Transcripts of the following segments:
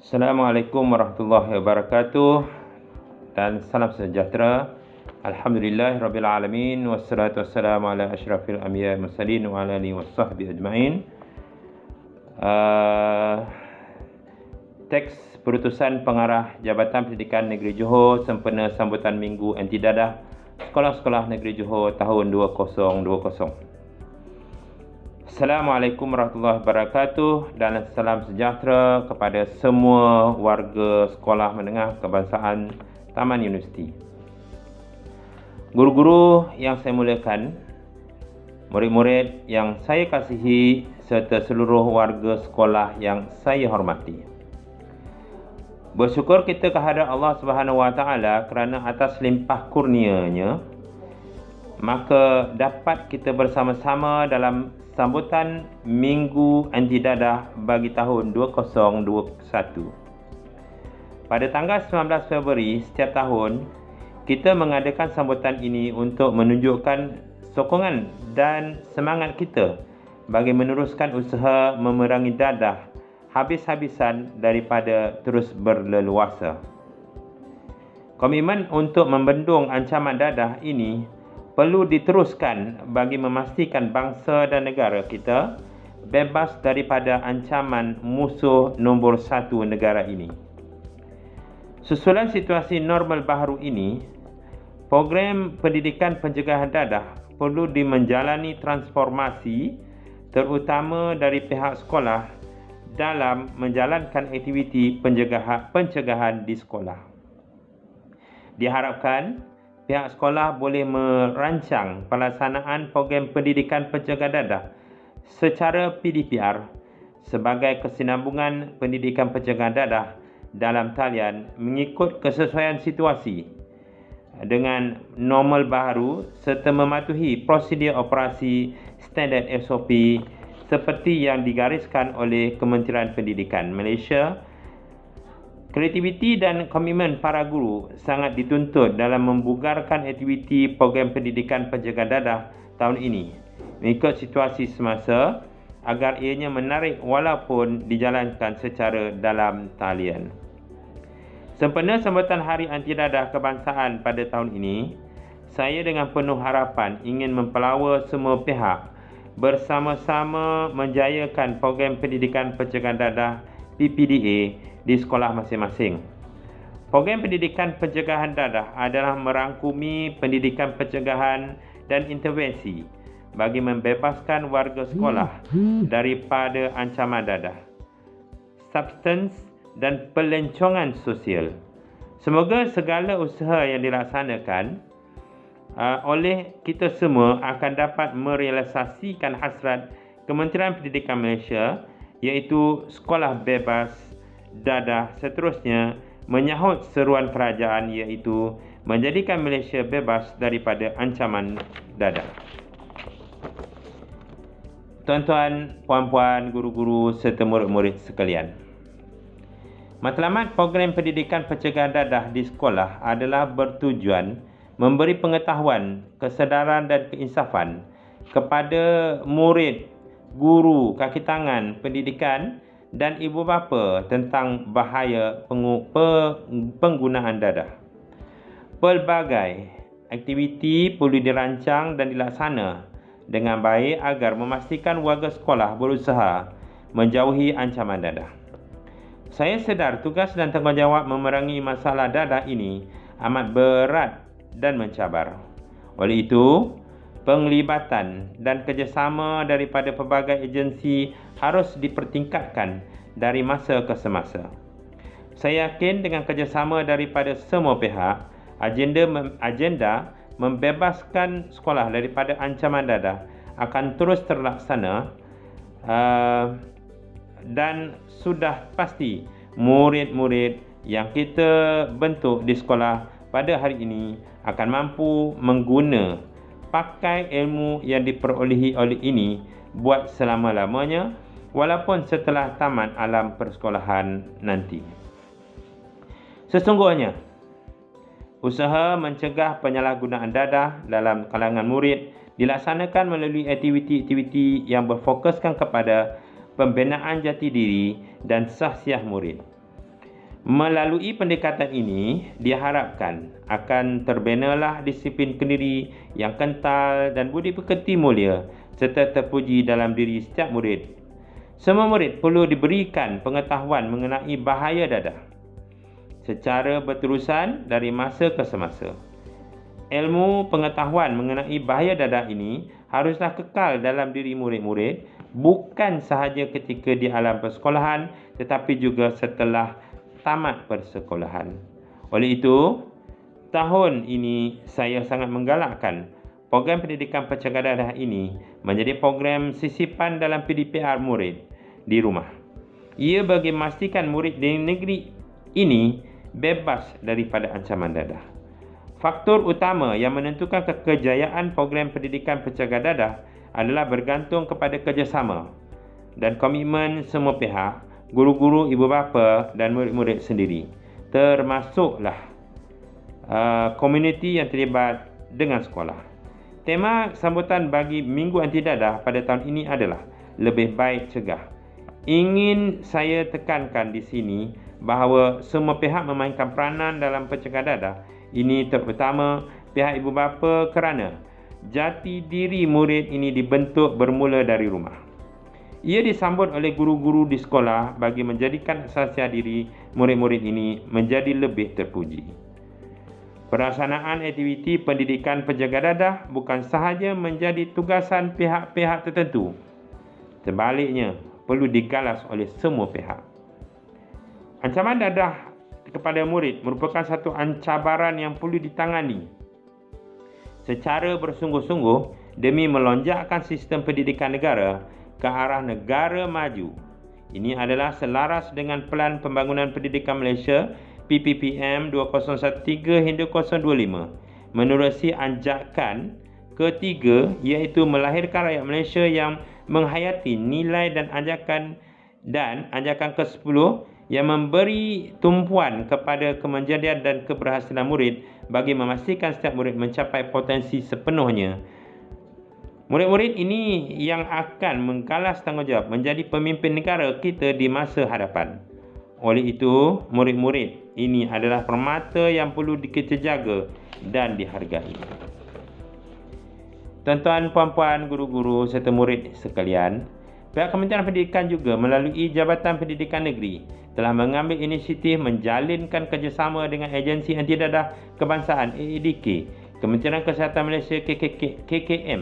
Assalamualaikum warahmatullahi wabarakatuh dan salam sejahtera. Alhamdulillah Rabbil Alamin. Wassalatu wassalamu ala ashrafil anbiya mursalin wa ala alihi wasahbihi ajma'in. Teks Perutusan Pengarah Jabatan Pendidikan Negeri Johor sempena sambutan Minggu Anti Dadah Sekolah-Sekolah Negeri Johor tahun 2020. Assalamualaikum warahmatullahi wabarakatuh dan salam sejahtera kepada semua warga sekolah menengah kebangsaan Taman Universiti. Guru-guru yang saya muliakan, murid-murid yang saya kasihi serta seluruh warga sekolah yang saya hormati. Bersyukur kita kehadrat Allah Subhanahu Wa Taala kerana atas limpah kurnia-Nya, maka dapat kita bersama-sama dalam sambutan Minggu Anti Dadah bagi tahun 2021. Pada tanggal 19 Februari setiap tahun, kita mengadakan sambutan ini untuk menunjukkan sokongan dan semangat kita bagi meneruskan usaha memerangi dadah habis-habisan daripada terus berleluasa. Komitmen untuk membendung ancaman dadah ini perlu diteruskan bagi memastikan bangsa dan negara kita bebas daripada ancaman musuh nombor satu negara ini. Susulan situasi normal baharu ini, program pendidikan pencegahan dadah perlu dimenjalani transformasi terutama dari pihak sekolah dalam menjalankan aktiviti pencegahan di sekolah. Diharapkan pihak sekolah boleh merancang pelaksanaan program pendidikan pencegahan dadah secara PDPR sebagai kesinambungan pendidikan pencegahan dadah dalam talian mengikut kesesuaian situasi dengan normal baharu serta mematuhi prosedur operasi standard SOP seperti yang digariskan oleh Kementerian Pendidikan Malaysia. Kreativiti dan komitmen para guru sangat dituntut dalam membugarkan aktiviti program pendidikan pencegahan dadah tahun ini mengikut situasi semasa agar ianya menarik walaupun dijalankan secara dalam talian. Sempena sambutan Hari Anti Dadah Kebangsaan pada tahun ini, saya dengan penuh harapan ingin mempelawa semua pihak bersama-sama menjayakan program pendidikan pencegahan dadah PPDA di sekolah masing-masing. Program pendidikan pencegahan dadah adalah merangkumi pendidikan pencegahan dan intervensi bagi membebaskan warga sekolah daripada ancaman dadah, substans dan pelancongan sosial. Semoga segala usaha yang dilaksanakan oleh kita semua akan dapat merealisasikan hasrat Kementerian Pendidikan Malaysia, iaitu sekolah bebas dadah seterusnya menyahut seruan kerajaan, iaitu menjadikan Malaysia bebas daripada ancaman dadah. Tuan-tuan, puan-puan, guru-guru serta murid-murid sekalian, matlamat program pendidikan pencegahan dadah di sekolah adalah bertujuan memberi pengetahuan, kesedaran dan keinsafan kepada murid, guru, kaki tangan pendidikan dan ibu bapa tentang bahaya penggunaan dadah. Pelbagai aktiviti perlu dirancang dan dilaksana dengan baik agar memastikan warga sekolah berusaha menjauhi ancaman dadah. Saya sedar tugas dan tanggungjawab memerangi masalah dadah ini amat berat dan mencabar. Oleh itu, penglibatan dan kerjasama daripada pelbagai agensi harus dipertingkatkan dari masa ke semasa. Saya yakin dengan kerjasama daripada semua pihak, agenda membebaskan sekolah daripada ancaman dadah akan terus terlaksana dan sudah pasti murid-murid yang kita bentuk di sekolah pada hari ini akan mampu mengguna pakai ilmu yang diperolehi oleh ini buat selama-lamanya walaupun setelah tamat alam persekolahan nanti. Sesungguhnya, usaha mencegah penyalahgunaan dadah dalam kalangan murid dilaksanakan melalui aktiviti-aktiviti yang berfokuskan kepada pembinaan jati diri dan sahsiah murid. Melalui pendekatan ini, diharapkan akan terbenalah disiplin kendiri yang kental dan budi pekerti mulia serta terpuji dalam diri setiap murid. Semua murid perlu diberikan pengetahuan mengenai bahaya dadah secara berterusan dari masa ke semasa. Ilmu pengetahuan mengenai bahaya dadah ini haruslah kekal dalam diri murid-murid, bukan sahaja ketika di alam persekolahan tetapi juga setelah tamat persekolahan. Oleh itu, tahun ini saya sangat menggalakkan program pendidikan pencegah dadah ini menjadi program sisipan dalam PDPR murid di rumah. Ia bagi memastikan murid di negeri ini bebas daripada ancaman dadah. Faktor utama yang menentukan kejayaan program pendidikan pencegah dadah adalah bergantung kepada kerjasama dan komitmen semua pihak, guru-guru, ibu bapa dan murid-murid sendiri, termasuklah komuniti yang terlibat dengan sekolah. Tema sambutan bagi Minggu Anti Dadah pada tahun ini adalah lebih baik cegah. Ingin saya tekankan di sini bahawa semua pihak memainkan peranan dalam pencegah dadah. Ini terutama pihak ibu bapa kerana jati diri murid ini dibentuk bermula dari rumah. Ia disambut oleh guru-guru di sekolah bagi menjadikan asasiah diri murid-murid ini menjadi lebih terpuji. Pelaksanaan aktiviti pendidikan penjaga dadah bukan sahaja menjadi tugasan pihak-pihak tertentu. Sebaliknya, perlu digalas oleh semua pihak. Ancaman dadah kepada murid merupakan satu cabaran yang perlu ditangani secara bersungguh-sungguh demi melonjakkan sistem pendidikan negara ke arah negara maju. Ini adalah selaras dengan Pelan Pembangunan Pendidikan Malaysia PPPM 2013 hingga 025 menerusi anjakan ketiga iaitu melahirkan rakyat Malaysia yang menghayati nilai dan anjakan ke-10 yang memberi tumpuan kepada kemenjadian dan keberhasilan murid bagi memastikan setiap murid mencapai potensi sepenuhnya. Murid-murid ini yang akan menggalas tanggungjawab menjadi pemimpin negara kita di masa hadapan. Oleh itu, murid-murid ini adalah permata yang perlu kita jaga dan dihargai. Tuan-tuan, puan-puan, guru-guru serta murid sekalian, pihak Kementerian Pendidikan juga melalui Jabatan Pendidikan Negeri telah mengambil inisiatif menjalinkan kerjasama dengan Agensi Anti Dadah Kebangsaan AADK, Kementerian Kesihatan Malaysia KKM,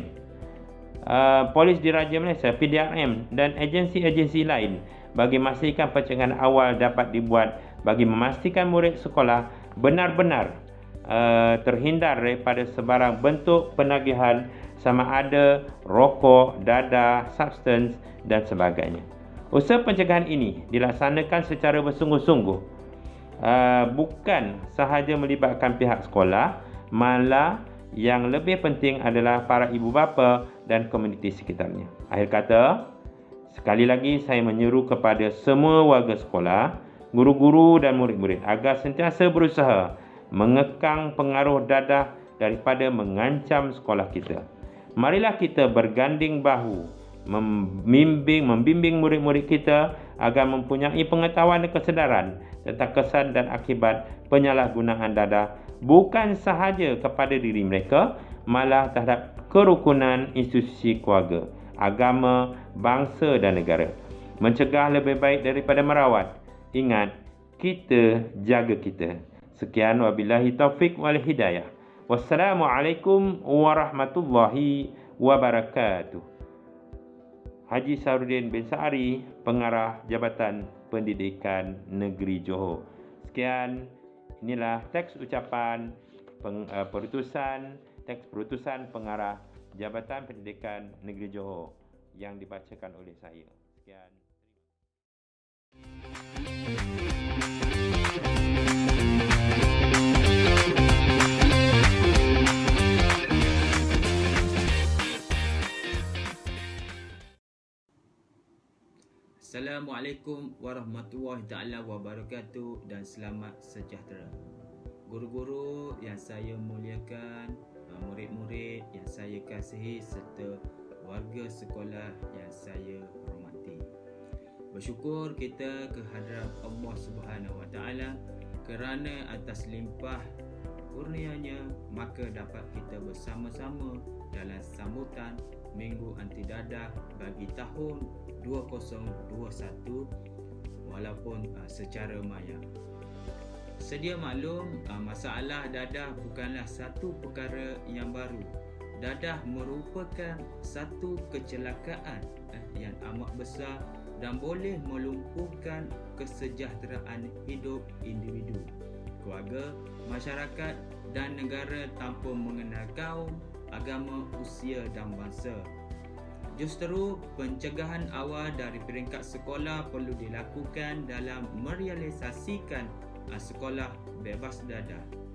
Polis Diraja Malaysia PDRM dan agensi-agensi lain bagi memastikan pencegahan awal dapat dibuat bagi memastikan murid sekolah benar-benar terhindar daripada sebarang bentuk penagihan sama ada rokok, dadah, substans dan sebagainya. Usaha pencegahan ini dilaksanakan secara bersungguh-sungguh, bukan sahaja melibatkan pihak sekolah, malah yang lebih penting adalah para ibu bapa dan komuniti sekitarnya. Akhir kata, sekali lagi saya menyeru kepada semua warga sekolah, guru-guru dan murid-murid agar sentiasa berusaha mengekang pengaruh dadah daripada mengancam sekolah kita. Marilah kita berganding bahu membimbing murid-murid kita agar mempunyai pengetahuan dan kesedaran tentang kesan dan akibat penyalahgunaan dadah bukan sahaja kepada diri mereka, malah terhadap kerukunan institusi keluarga, agama, bangsa dan negara. Mencegah lebih baik daripada merawat. Ingat, kita jaga kita. Sekian, wabillahi taufik wal hidayah. Wassalamualaikum warahmatullahi wabarakatuh. Haji Sahrudin bin Sa'ari, Pengarah Jabatan Pendidikan Negeri Johor. Sekian, inilah teks ucapan teks perutusan Pengarah Jabatan Pendidikan Negeri Johor yang dibacakan oleh saya. Sekian. Assalamualaikum warahmatullahi taala wabarakatuh dan selamat sejahtera. Guru-guru yang saya muliakan, murid-murid yang saya kasihi serta warga sekolah yang saya hormati. Bersyukur kita kehadrat Allah Subhanahu Wa Taala kerana atas limpah kurnianya maka dapat kita bersama-sama dalam sambutan Minggu Anti Dadah bagi tahun 2021 walaupun secara maya. Sedia maklum, masalah dadah bukanlah satu perkara yang baru. Dadah merupakan satu kecelakaan yang amat besar dan boleh melumpuhkan kesejahteraan hidup individu, keluarga, masyarakat dan negara tanpa mengenal kaum, agama, usia dan bangsa. Justru pencegahan awal dari peringkat sekolah perlu dilakukan dalam merealisasikan sekolah bebas dadah.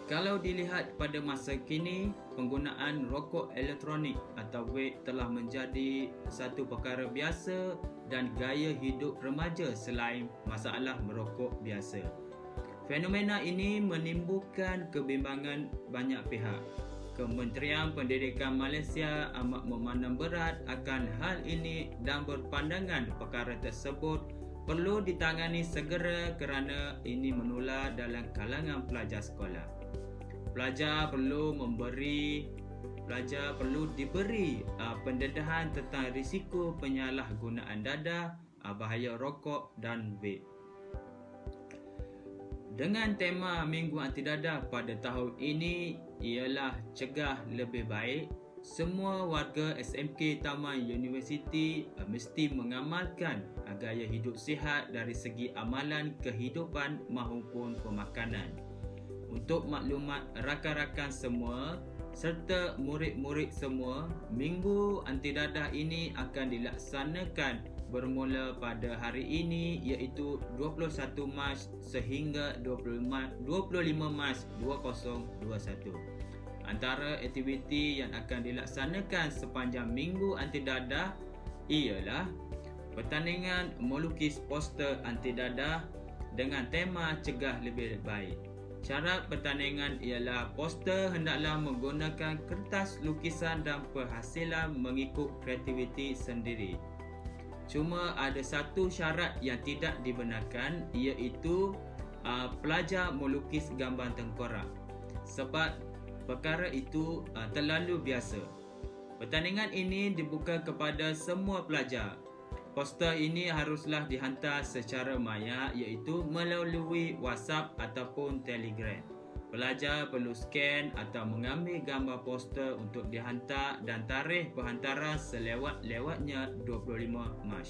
Kalau dilihat pada masa kini, penggunaan rokok elektronik atau vape telah menjadi satu perkara biasa dan gaya hidup remaja selain masalah merokok biasa. Fenomena ini menimbulkan kebimbangan banyak pihak. Kementerian Pendidikan Malaysia amat memandang berat akan hal ini dan berpandangan perkara tersebut perlu ditangani segera kerana ini menular dalam kalangan pelajar sekolah. Pelajar perlu diberi pendedahan tentang risiko penyalahgunaan dadah, bahaya rokok dan vape. Dengan tema Minggu Anti Dadah pada tahun ini ialah cegah lebih baik, semua warga SMK Taman Universiti mesti mengamalkan gaya hidup sihat dari segi amalan kehidupan maupun pemakanan. Untuk maklumat rakan-rakan semua serta murid-murid semua, Minggu Anti Dadah ini akan dilaksanakan bermula pada hari ini iaitu 21 Mac sehingga 25 Mac 2021. Antara aktiviti yang akan dilaksanakan sepanjang Minggu Anti Dadah ialah pertandingan melukis poster anti dadah dengan tema cegah lebih baik. Syarat pertandingan ialah poster hendaklah menggunakan kertas lukisan dan penghasilan mengikut kreativiti sendiri. Cuma ada satu syarat yang tidak dibenarkan iaitu pelajar melukis gambar tengkorak sebab perkara itu terlalu biasa. Pertandingan ini dibuka kepada semua pelajar. Poster ini haruslah dihantar secara maya iaitu melalui WhatsApp ataupun Telegram. Pelajar perlu scan atau mengambil gambar poster untuk dihantar dan tarikh penghantaran selewat-lewatnya 25 Mac.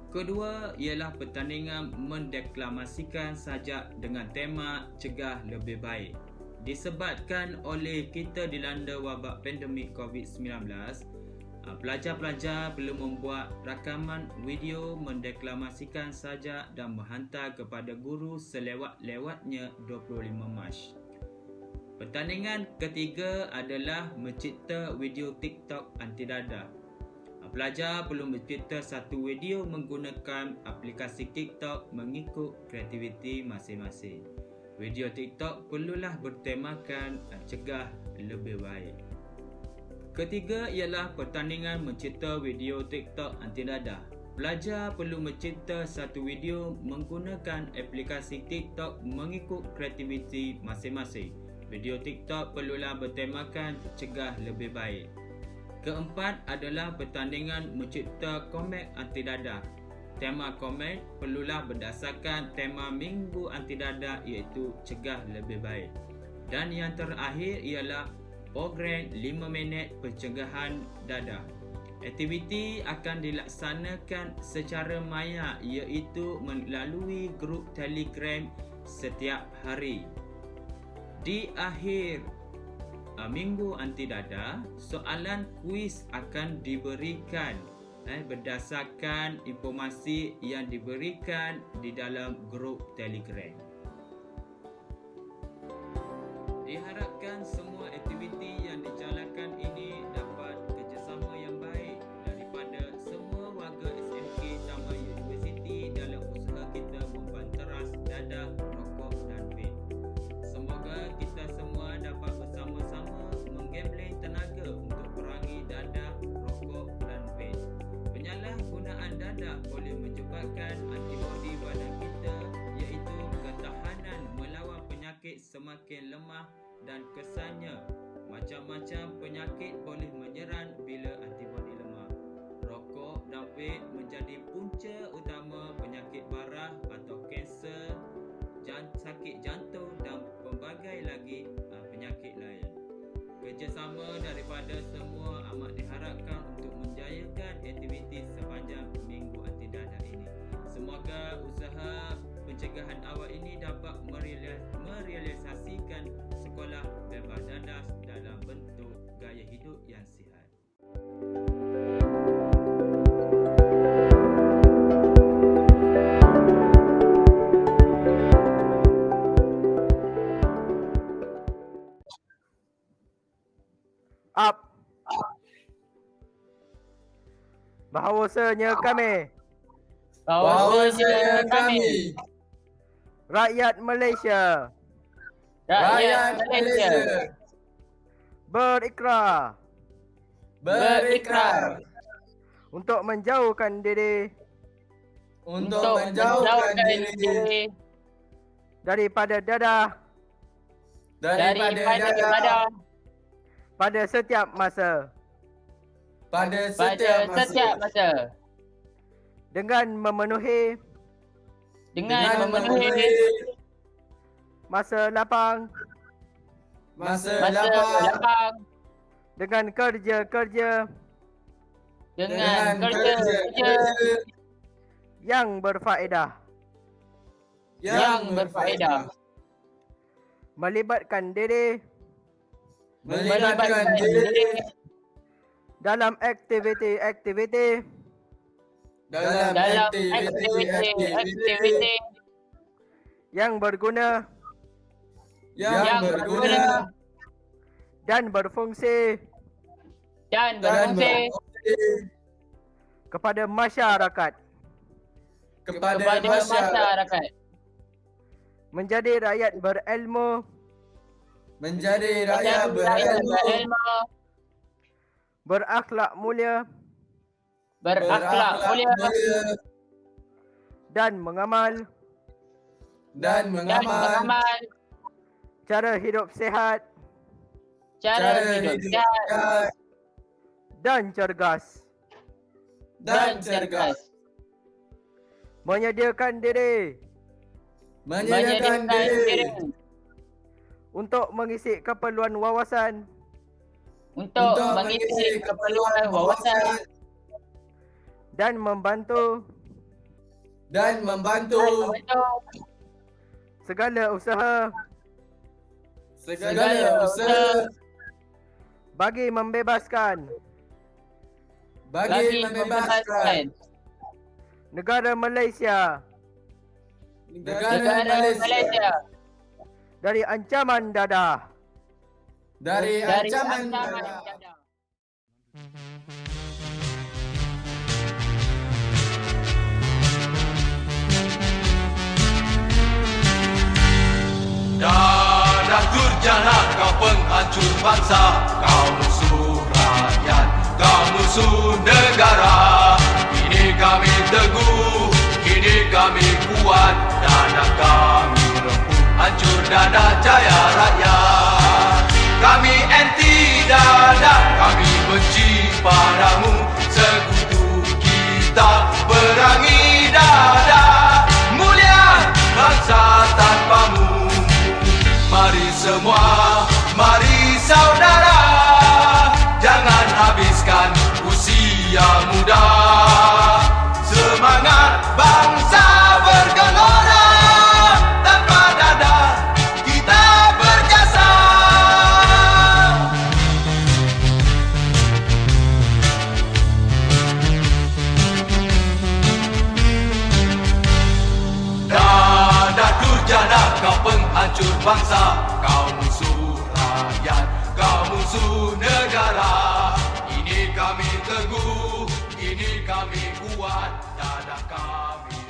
Kedua ialah pertandingan mendeklamasikan sajak dengan tema cegah lebih baik. Disebabkan oleh kita dilanda wabak pandemik COVID-19, pelajar-pelajar perlu membuat rakaman video mendeklamasikan sajak dan menghantar kepada guru selewat-lewatnya 25 Mac. Pertandingan ketiga adalah mencipta video TikTok anti dadah. Pelajar perlu mencipta satu video menggunakan aplikasi TikTok mengikut kreativiti masing-masing. Video TikTok perlulah bertemakan cegah lebih baik. Ketiga ialah pertandingan mencipta video TikTok anti dadah. Pelajar perlu mencipta satu video menggunakan aplikasi TikTok mengikut kreativiti masing-masing. Video TikTok perlulah bertemakan cegah lebih baik. Keempat adalah pertandingan mencipta komik anti dadah. Tema komik perlulah berdasarkan tema Minggu Anti Dadah iaitu cegah lebih baik. Dan yang terakhir ialah program 5 minit pencegahan dadah. Aktiviti akan dilaksanakan secara maya iaitu melalui grup Telegram setiap hari. Di akhir Minggu Anti Dadah, soalan kuis akan diberikan berdasarkan informasi yang diberikan di dalam grup Telegram. Diharapkan semua aktiviti yang dijalankan ini dapat kerjasama yang baik daripada semua warga SMK Taman Universiti dalam usaha kita membanteras dadah, rokok dan vape. Semoga kita semua dapat bersama-sama menggambling tenaga untuk perangi dadah, rokok dan vape. semakin lemah dan kesannya macam-macam penyakit boleh menyerang bila antibodi lemah. Rokok dan vape menjadi punca utama penyakit parah atau kanser, sakit jantung dan pelbagai lagi penyakit lain. Kerjasama daripada semua amat diharapkan untuk menjayakan aktiviti sepanjang Minggu Anti Dadah ini. Semoga usaha pencegahan awal ini dapat merealisasikan sekolah bebas dadah dalam bentuk gaya hidup yang sihat. Up. Bahawasanya kami rakyat Malaysia berikrar untuk menjauhkan diri daripada dadah pada setiap masa dengan memenuhi masa lapang dengan kerja-kerja yang berfaedah melibatkan diri dalam aktiviti yang berguna dan berfungsi kepada masyarakat. Menjadi rakyat berilmu, berakhlak mulia, dan mengamal cara hidup sihat dan cergas. Menyediakan diri untuk mengisi keperluan wawasan dan membantu segala usaha bagi membebaskan negara Malaysia dari ancaman dadah. Dadah durjana, kau penghancur bangsa, kau musuh rakyat, kau musuh negara. Kini kami teguh, kini kami kuat, dadah kami rempuh, hancur dadah jaya rakyat. Kami anti dadah, kami benci padamu, sekutu kita perangi dadah. Mulia bangsa tanpamu. Mari semua, mari saudara, jangan habiskan usia muda. Semangat bangsa bergelora, tanpa dadah kita berjasa. Dadah durjana, kau penghancur bangsa, kau musuh rakyat, kau musuh negara. Ini kami teguh, ini kami kuat, dadah kami